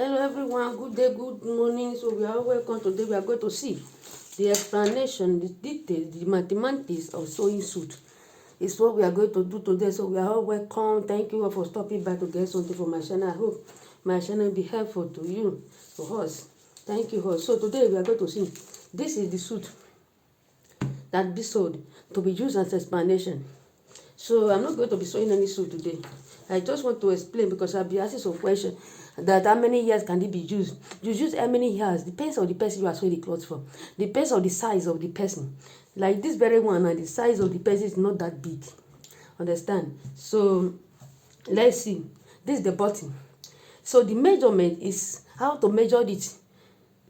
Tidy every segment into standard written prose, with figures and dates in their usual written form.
Hello everyone, good day, good morning. So we are welcome. Today we are going to see the explanation, the details, the mathematics of sewing suit. It's what we are going to do today. So we are all welcome. Thank you all for stopping by to get something from my channel. I hope my channel will be helpful to you, to us. Thank you all. So today we are going to see, this is the suit that be sold to be used as explanation. So I'm not going to be sewing any suit today. I just want to explain because I'll be asking some questions that how many years can it be used? You use how many years? Depends on the person you are sewing the clothes for. Depends on the size of the person. Like this very one, and the size of the person is not that big. Understand? So let's see. This is the button. So the measurement is how to measure it.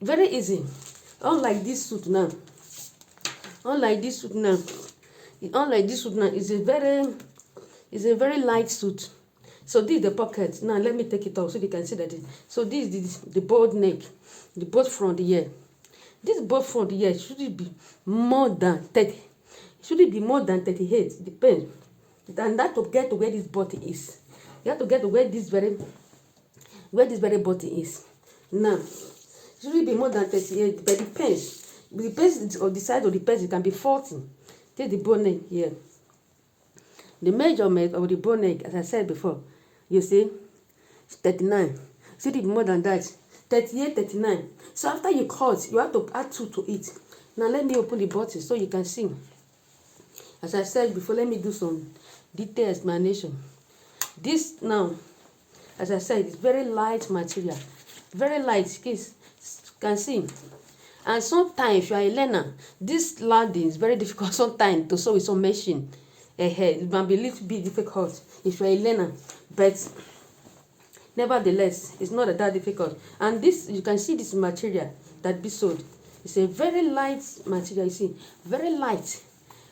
Very easy. Unlike this suit now. Unlike this suit now. Unlike this suit now, it's a very light suit. So this is the pocket. Now let me take it off so you can see that. So this is the bold neck, the both front here. This both front here should be more than 30. Should it be more than 38? Depends. And that to get to where this button is. You have to get to where this very button is. Now, should it be more than 38? But depends. It depends on the size of the person. It can be 40. Take the bone neck here. The measurement of the bone neck, as I said before, you see, 39. Should it be more than that? 38, 39. So after you cut, you have to add 2 to it. Now let me open the button so you can see. As I said before, let me do some detailed explanation. This now, as I said, it's very light material. Very light, you can see. And sometimes if you are a learner, this landing is very difficult sometimes to sew with some machine. It might be a little bit difficult if you are a learner, but nevertheless, it's not that difficult. And this, you can see this material that be sewed. It's a very light material, you see, very light.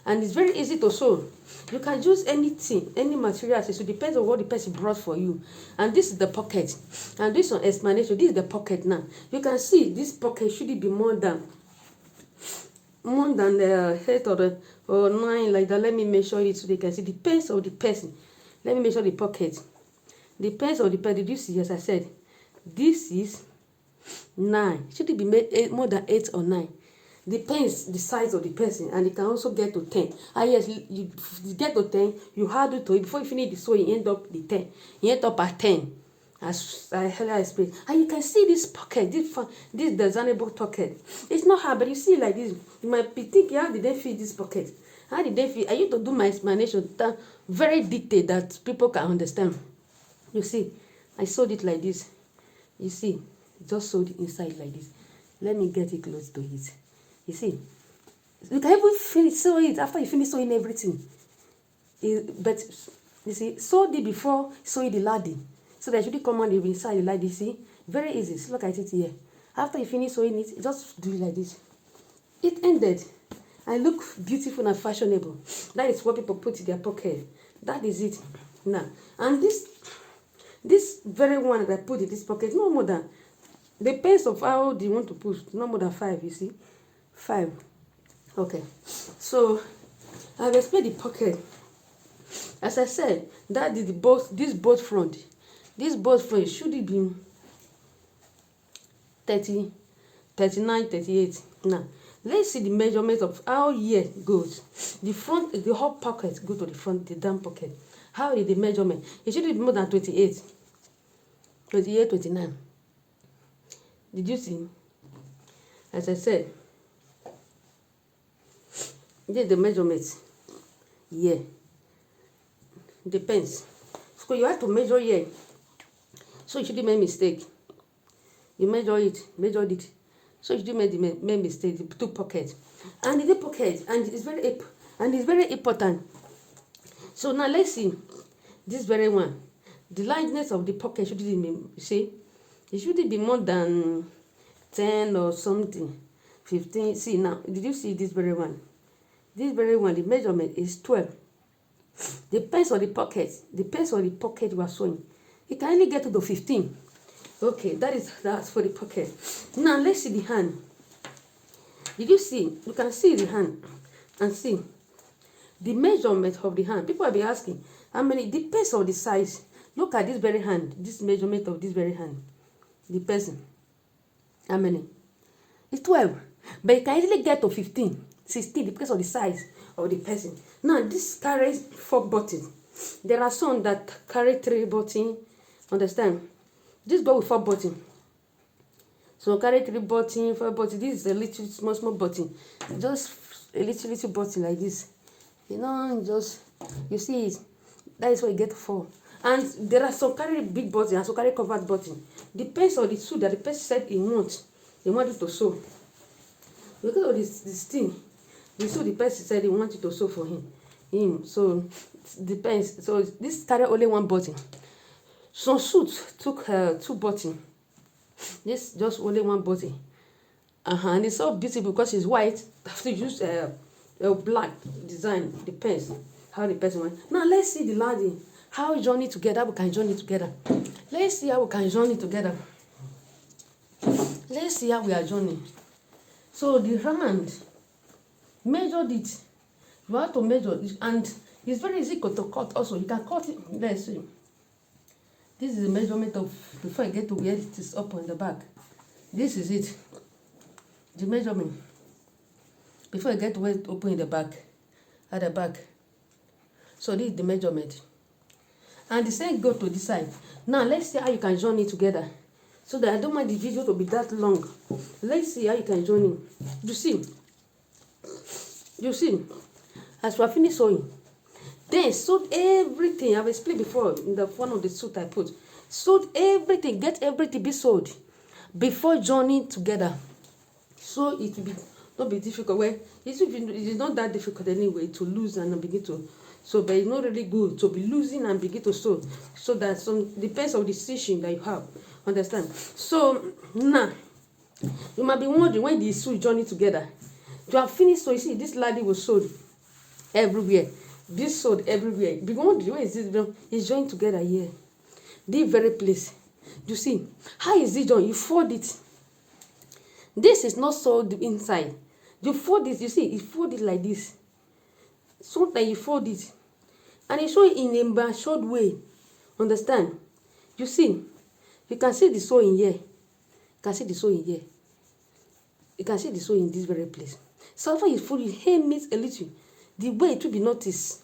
And it's very easy to sew. You can use anything, any material. So it depends on what the person brought for you. And this is the pocket. And this one explanation. This is the pocket now. You can see this pocket should be more than the 8 or 9 like that. Let me measure it so they can see. Depends on the person. Let me measure the pocket. Depends on the person. Did you see? As I said, this is 9. Should it be more than 8 or 9? Depends the size of the person, and it can also get to 10. And yes, you get to 10, you add it to it. Before you finish the sewing, you end up the 10. You end up at 10, as I earlier explained. And you can see this pocket, this designable pocket. It's not hard, but you see like this. You might be thinking, how did they fit this pocket? How did they fit? I used to do my explanation that very detailed that people can understand. You see, I sewed it like this. You see, just sewed it inside like this. Let me get it close to it. You see, you can even finish sewing it after you finish sewing everything. But you see, sew it before sewing the lading, so that you should come on the inside the lading. See, very easy. So look at it here. After you finish sewing it, just do it like this. It ended. I look beautiful and fashionable. That is what people put in their pocket. That is it. Now, and this very one that I put in this pocket, no more than, depends of how do you want to put, no more than 5. You see. 5. Okay, so I've explained the pocket. As I said, that is this both front. This both front should be 30, 39, 38. Now let's see the measurement of how here goes. The front, the whole pocket go to the front, the down pocket. How is the measurement? It should be more than 28, 28, 29. Did you see? As I said, this is the measurement. Yeah. Depends. So you have to measure here. So you shouldn't make mistake. You measured it. So you shouldn't make mistake. The 2 pockets. And the pocket, and it's very important. So now let's see this very one. The lightness of the pocket should be, you see, it shouldn't be more than 10 or something. 15. See now, did you see this very one? This very one, the measurement is 12. Depends on the pocket. Depends on the pocket you are sewing. You can only get to the 15. Okay, that's for the pocket. Now let's see the hand. Did you see? You can see the hand and see the measurement of the hand. People will be asking how many. Depends on the size. Look at this very hand. This measurement of this very hand. the person. How many? It's 12. But you can easily get to 15, 16 because of the size of the person. Now, this carries 4 buttons. There are some that carry 3 buttons. Understand? This go with 4 buttons. So carry 3 buttons, 4 buttons. This is a little small button. Just a little button like this. You know, just, you see it. That is why you get 4. And there are some carry big button and some carry covered button. Depends on the suit that the person said he wants. He wanted to sew. Because of this thing, the suit the person said he wanted to sew for him. So it depends. So this carry only 1 button. Some suits took 2 buttons. This just only 1 button. And it's so beautiful because it's white. Have to use a black design. Depends how the person wants. Now let's see the lady. How we join it together. We can join it together. Let's see how we can join it together. Let's see how we are joining. So the hand, measured it. You have to measure it, and it's very easy to cut. Also, you can cut it. Let's see. This is the measurement of before I get to where it is up on the back. This is it. The measurement before I get to where it open in the back, at the back. So this is the measurement. And the same go to this side. Now let's see how you can join it together. So that I don't want the video to be that long. Let's see how you can join it. You see, as we are finished sewing, then sewed everything. I've explained before in the one of the suit I put. Sewed everything, get everything be sewed before joining together. So it will be not be difficult. Well, it is not that difficult anyway to lose and begin to. So, but it's not really good to be losing and begin to sew. So that some depends on the stitching that you have. Understand? So now you might be wondering when the sew joining together. You have finished. So you see, this lady was sewed everywhere. This sewed everywhere. Be wondering where is this? It's joined together here. This very place. You see, how is it joined? You fold it. This is not sewed inside. You fold it. You see, you fold it like this. So that you fold it, and you show it in a matured way. Understand? You see, you can see the sewing here. You can see the sewing here. You can see the sewing in this very place. So after you fold it, here meets a little. The way it will be noticed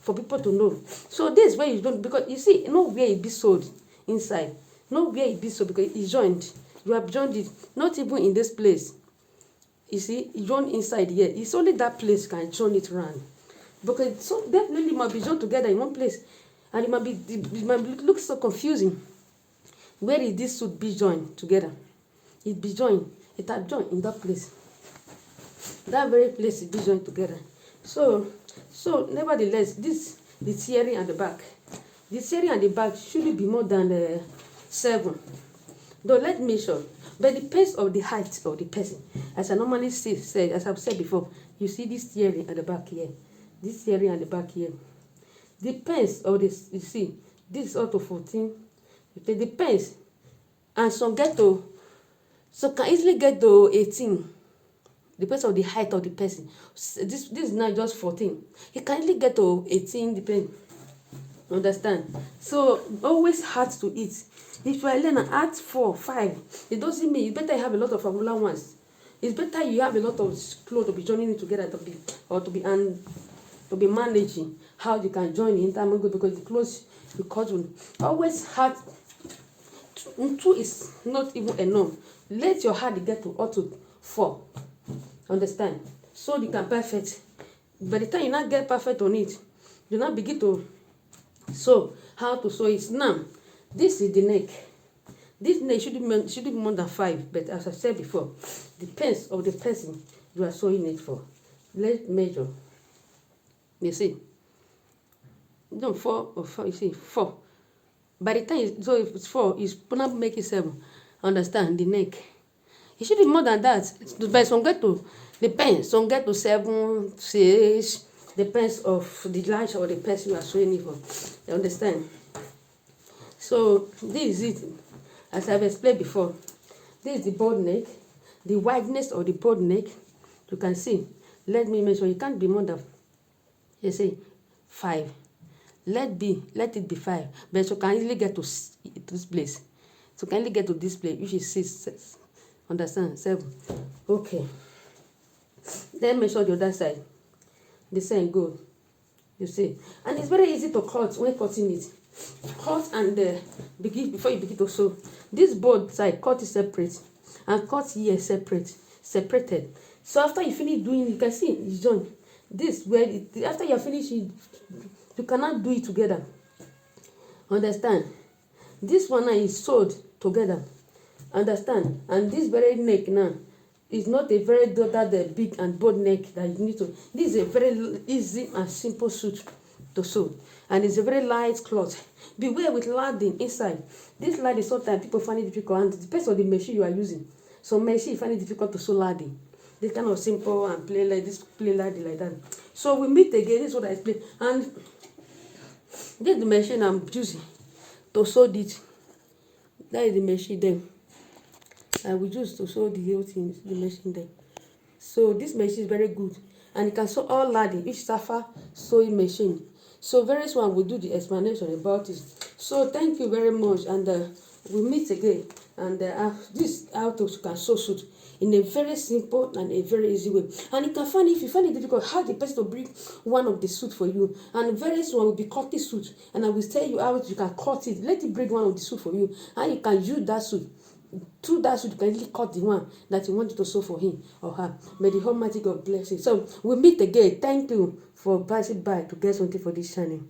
for people to know. So this is where you don't, because you see, nowhere it be sewed inside. Nowhere it be sewed because it's joined. You have joined it. Not even in this place. You see, you join inside here. It's only that place you can join it around. Because so definitely must be joined together in one place, and it might look so confusing. Where is this should be joined together? It be joined. It are joined in that place. That very place it be joined together. So nevertheless, this the theory and the back. The theory and the back should be more than 7. Though let me show. But the pace of the height of the person, as I normally say, as I've said before, you see this theory at the back here. This area and the back here depends on this. You see, this is up to 14. It depends, and some get to, so can easily get to 18. Depends on the height of the person. This is not just 14. It can easily get to 18. Depend. Understand? So always hard to eat. If you are learning add 4, 5, it doesn't mean it's better you have a lot of formula ones. It's better you have a lot of clothes to be joining it together to be managing how you can join the intermingle, because the clothes you cut will always hard. 2 is not even enough. Let your hand get to up to 4. Understand? So you can perfect. By the time you not get perfect on it, you not begin to sew. How to sew it now? This is the neck. This neck should be more than 5, but as I said before, depends on the person you are sewing it for. Let's measure. You see, no 4 or 4. You see 4. By the time so if it's 4, it's gonna make it 7. Understand? The neck. It should be more than that. But some get to depends. Some get to 7, 6. Depends of the large or the person you are sewing it for. You understand? So this is it. As I've explained before, this is the board neck. The wideness of the board neck. You can see. Let me measure. You can't be more than, you see, 5. Let it be 5. But you can easily get to this place. So kindly get to this place, which is 6. Understand? 7. Okay. Then measure the other side. The same go. You see, and it's very easy to cut when cutting it. Cut and begin before you begin to sew. This both side cut it separate, and cut here separated. So after you finish doing it, you can see it's done. This where after you finish it, you cannot do it together. Understand? This one now is sewed together. Understand? And this very neck now is not a very that big and bold neck that you need to. This is a very easy and simple suit to sew, and it's a very light cloth. Beware with larding inside. This larding sometimes people find it difficult, and it depends on the machine you are using. Some machine you find it difficult to sew larding. This kind of simple and plain like this, plain larding like that. So we meet again. This is what I explain, and this is the machine I'm using to sew it. That is the machine there. I will use to sew the whole thing, the machine there. So this machine is very good, and you can sew all larding, each Safa sewing machine. So very soon we'll do the explanation about it. So thank you very much, and we'll meet again. And this how to can sew suit in a very simple and a very easy way. And you can find, if you find it difficult, have the person to bring one of the suit for you. And very soon I will be cutting suit, and I will tell you how you can cut it. Let it bring one of the suit for you, and you can use that suit. Through that suit, you can really cut the one that you want to sew for him or her. May the Almighty God bless you. So we'll meet again. Thank you for passing by to get something for this channel.